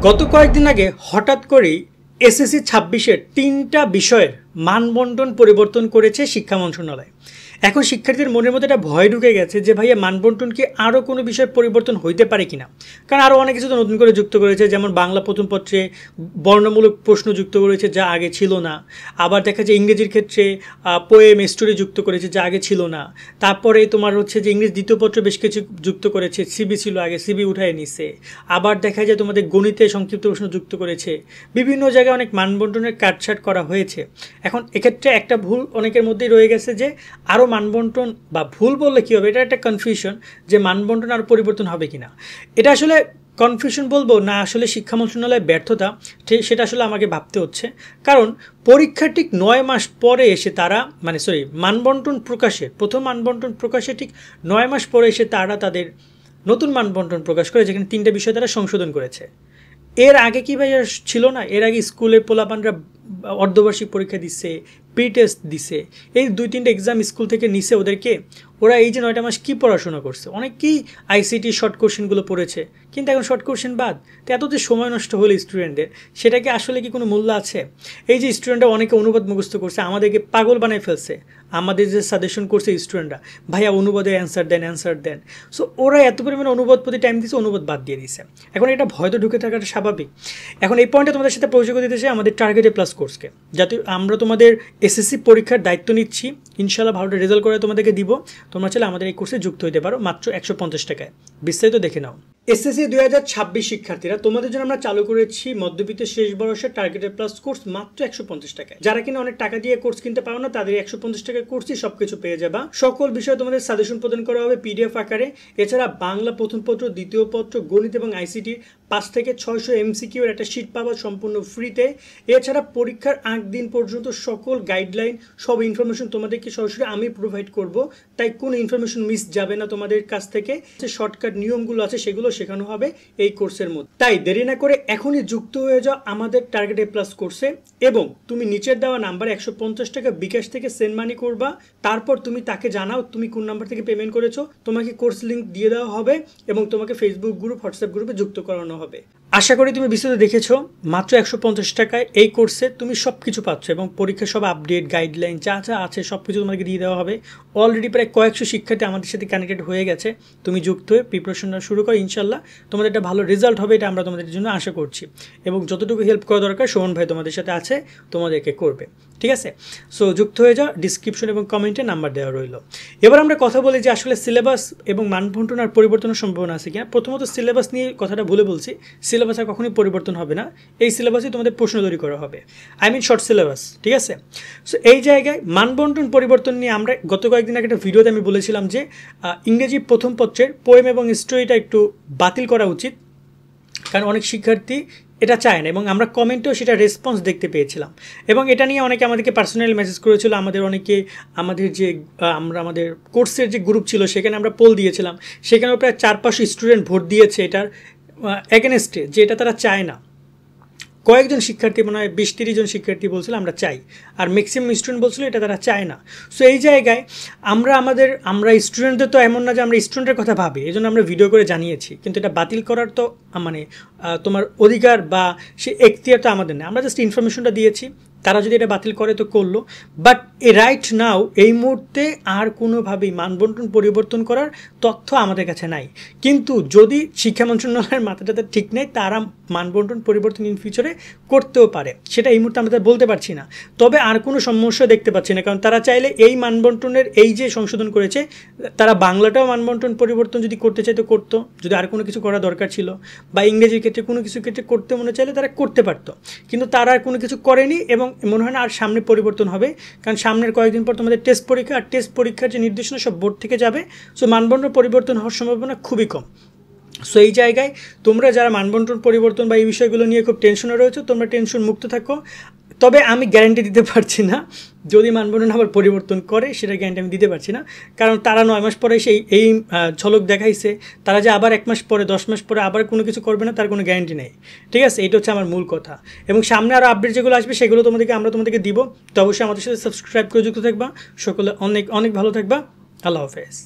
গত কয়েকদিন আগে হঠাৎ করেই এসএসসি 26-এর 3টা বিষয়ের মানবন্টন পরিবর্তন করেছে শিক্ষা মন্ত্রণালয়। এখন শিক্ষার্থীদের মনের মধ্যে একটা ভয় ঢুকে গেছে যে ভাইয়া মানবন্টন কি আরও কোনো বিষয়ের পরিবর্তন হইতে পারে কিনা, কারণ আরও অনেক কিছু তো নতুন করে যুক্ত করেছে, যেমন বাংলা প্রথম পত্রে বর্ণমূলক প্রশ্ন যুক্ত করেছে যা আগে ছিল না। আবার দেখা যায় ইংরেজির ক্ষেত্রে পোয়েম স্টোরি যুক্ত করেছে যা আগে ছিল না। তারপরে তোমার হচ্ছে যে ইংরেজি দ্বিতীয় পত্র বেশ কিছু যুক্ত করেছে, সিবি ছিল আগে, সিবি উঠায় নিছে। আবার দেখা যায় তোমাদের গণিতে সংক্ষিপ্ত প্রশ্ন যুক্ত করেছে। বিভিন্ন জায়গায় অনেক মানবন্টনের কাটছাট করা হয়েছে। এখন এক্ষেত্রে একটা ভুল অনেকের মধ্যেই রয়ে গেছে যে আরও মানবন্টন, বা ভুল বললে কী হবে, এটা একটা কনফিউশন যে মানবন্টন আরও পরিবর্তন হবে কিনা। এটা আসলে কনফিউশন বলবো না, আসলে শিক্ষা মন্ত্রণালয়ের ব্যর্থতা, সেটা আসলে আমাকে ভাবতে হচ্ছে। কারণ পরীক্ষার ঠিক 9 মাস পরে এসে তারা মানবন্টন প্রকাশে, প্রথম মানবন্টন প্রকাশে ঠিক 9 মাস পরে এসে তারা তাদের নতুন মানবন্টন প্রকাশ করে, যেখানে 3টে বিষয় তারা সংশোধন করেছে। এর আগে কি ভাই ছিল না? এর আগে স্কুলের পোলাপানরা অর্ধবার্ষিক পরীক্ষা দিচ্ছে, প্রি টেস্ট দিছে, এই 2-3টে এক্সাম স্কুল থেকে নিছে ওদেরকে। ওরা এই যে 9টা মাস কী পড়াশোনা করছে, অনেকেই আইসিটি শর্ট কোশ্চেনগুলো পড়েছে, কিন্তু এখন শর্ট কোশ্চেন বাদ। তো এত যে সময় নষ্ট হলো স্টুডেন্টদের, সেটাকে আসলে কি কোনো মূল্য আছে? এই যে স্টুডেন্টরা অনেকে অনুবাদ মুখস্থ করছে, আমাদেরকে পাগল বানায় ফেলছে। আমাদের যে সাজেশন করছে স্টুডেন্টরা, ভাইয়া অনুবাদে অ্যান্সার দেন। সো ওরা এত পরিমাণে অনুবাদ প্রতি টাইম দিচ্ছে, অনুবাদ বাদ দিয়ে দিছে। এখন এটা ভয় তো ঢুকে থাকাটা স্বাভাবিক। এখন এই পয়েন্টে তোমাদের সাথে পরিচয় করে দিতে চাই আমাদের টার্গেটে প্লাস কোর্সকে, যাতে আমরা তোমাদের এসএসসি পরীক্ষার দায়িত্ব নিচ্ছি, ইনশাল্লাহ ভালো রেজাল্ট করে তোমাদেরকে দিব। তোমরা চাইলে আমাদের এই কোর্সে যুক্ত হতে পারো মাত্র 150 টাকায়। বিস্তারিত দেখে নাও। এসএসসি 2026 শিক্ষার্থীরা, তোমাদের জন্য আমরা চালু করেছি মধ্যবিত্তের শেষ বর্ষের টার্গেটেড প্লাস কোর্স মাত্র 150 টাকায়। যারা কিনা অনেক টাকা দিয়ে কোর্স কিনতে পারো না, তাদের 150 টাকার কোর্সই সবকিছু পেয়ে যাবা। সকল বিষয়ে তোমাদের সাজেশন প্রদান করা হবে পিডিএফ আকারে। এছাড়া বাংলা প্রথম পত্র, দ্বিতীয় পত্র, গণিত এবং আইসিটি 5 থেকে 600 এমসিকিউ এর একটা শীট পাবা সম্পূর্ণ ফ্রিতে। এছাড়া পরীক্ষার আগ দিন পর্যন্ত সকল গাইডলাইন, সব ইনফরমেশন তোমাদেরকে সরাসরি আমি প্রোভাইড করব, তাই কোনো ইনফরমেশন মিস যাবে না তোমাদের কাছ থেকে। যে শর্টকাট নিয়মগুলো আছে সেগুলো শেখানো হবে এই কোর্সের মধ্যে। তাই দেরি না করে এখনই যুক্ত হয়ে যাও আমাদের টার্গেট এ প্লাস কোর্সে, এবং তুমি নিচের দেওয়া নাম্বারে 150 টাকা বিকাশ থেকে সেন্ড মানি করবা। তারপর তুমি তাকে জানাও তুমি কোন নাম্বার থেকে পেমেন্ট করেছো, তোমাকে কোর্স লিঙ্ক দিয়ে দেওয়া হবে এবং তোমাকে ফেসবুক গ্রুপ, হোয়াটসঅ্যাপ গ্রুপে যুক্ত করানো হবে। আশা করি তুমি বিস্তারিত দেখেছো। মাত্র 150 টাকায় এই কোর্সে তুমি সব কিছু পাচ্ছ, এবং পরীক্ষার সব আপডেট, গাইডলাইন যা যা আছে সব কিছু তোমাকে দিয়ে দেওয়া হবে। অলরেডি প্রায় কয়েকশো শিক্ষার্থী আমাদের সাথে কানেক্টেড হয়ে গেছে। তুমি যুক্ত হয়ে প্রিপারেশনটা শুরু করো, ইনশাল্লাহ তোমাদের একটা ভালো রেজাল্ট হবে, এটা আমরা তোমাদের জন্য আশা করছি। এবং যতটুকু হেল্প করা দরকার সুমন ভাই তোমাদের সাথে আছে, তোমাদেরকে করবে। ঠিক আছে? সো যুক্ত হয়ে যাও, ডিসক্রিপশন এবং কমেন্টে নাম্বার দেওয়া রইল। এবার আমরা কথা বলি যে আসলে সিলেবাস এবং মানবন্টন আর পরিবর্তনের সম্ভাবনা আছে কিনা। প্রথমত সিলেবাস নিয়ে কথাটা ভুলে বলছি, সিলেবাস আর কখনোই পরিবর্তন হবে না। এই সিলেবাসই তোমাদের প্রশ্ন তৈরি করা হবে, শর্ট সিলেবাস। ঠিক আছে? সো এই জায়গায় মানবন্টন পরিবর্তন নিয়ে আমরা গত কয়েকদিন আগে একটা ভিডিওতে আমি বলেছিলাম যে ইংরেজি প্রথম পত্রের পোয়েম এবং স্টোরিটা একটু বাতিল করা উচিত, কারণ অনেক শিক্ষার্থী এটা চায় না, এবং আমরা কমেন্টেও সেটা রেসপন্স দেখতে পেয়েছিলাম। এবং এটা নিয়ে অনেকে আমাদেরকে পার্সোনালি মেসেজ করেছিল। আমাদের কোর্সের যে গ্রুপ ছিল সেখানে আমরা পোল দিয়েছিলাম, সেখানেও প্রায় 400-500 স্টুডেন্ট ভোট দিয়েছে এটার এগেনস্টে, যে এটা তারা চায় না। কয়েকজন শিক্ষার্থী, মনে হয় 20-30 জন শিক্ষার্থী বলছিল আমরা চাই, আর ম্যাক্সিমাম স্টুডেন্ট বলছিল এটা তারা চায় না। সো এই জায়গায় আমরা স্টুডেন্টদের তো এমন না যে আমরা স্টুডেন্টের কথা ভাবি, এই জন্য আমরা ভিডিও করে জানিয়েছি, কিন্তু এটা বাতিল করার তো তোমার অধিকার বা সে এখতিয়ার তো আমাদের নেই। আমরা জাস্ট ইনফরমেশনটা দিয়েছি, তারা যদি এটা বাতিল করে তো করলো। বাট রাইট নাও এই মুহূর্তে আর কোনোভাবেই মানবন্টন পরিবর্তন করার তথ্য আমাদের কাছে নাই। কিন্তু যদি শিক্ষা মন্ত্রণালয়ের মাথাটা ঠিক নেই, তারা মানবন্টন পরিবর্তন ইন ফিউচারে করতেও পারে, সেটা এই মুহূর্তে আমরা বলতে পারছি না। তবে আর কোনো সমস্যা দেখতে পাচ্ছি না, কারণ তারা চাইলে এই মানবন্টনের এই যে সংশোধন করেছে, তারা বাংলাটাও মানবন্টন পরিবর্তন যদি করতে চাইতো করতো, যদি আর কোনো কিছু করা দরকার ছিল, বা ইংরেজির ক্ষেত্রে কোনো কিছু ক্ষেত্রে করতে মনে চাইলে তারা করতে পারতো। কিন্তু তারা আর কোনো কিছু করেনি, এবং মনে হয় না আর সামনে পরিবর্তন হবে, কারণ সামনের কয়েকদিন পর তোমাদের টেস্ট পরীক্ষা, আর টেস্ট পরীক্ষার যে নির্দেশনা সব বোর্ড থেকে যাবে। সো মানবন্টন পরিবর্তন হওয়ার সম্ভাবনা খুবই কম। সো এই জায়গায় তোমরা যারা মানবন্টন পরিবর্তন বা এই বিষয়গুলো নিয়ে খুব টেনশনে রয়েছে, তোমরা টেনশন মুক্ত থাকো। তবে আমি গ্যারান্টি দিতে পারছি না যদি মানবন্টন আবার পরিবর্তন করে, সেটা গ্যারান্টি আমি দিতে পারছি না, কারণ তারা 9 মাস পরে এই ঝলক দেখাইছে। তারা যে আবার 1 মাস পরে, 10 মাস পরে আবার কোনো কিছু করবে না, তার কোনো গ্যারান্টি নেই। ঠিক আছে? এটা হচ্ছে আমার মূল কথা। এবং সামনে আরও আপডেট যেগুলো আসবে সেগুলো আমরা তোমাদেরকে দিব। তো অবশ্যই আমাদের সাথে সাবস্ক্রাইব করে যুক্ত থাকবা। সকলে অনেক অনেক ভালো থাকবা। আল্লাহ হাফেজ।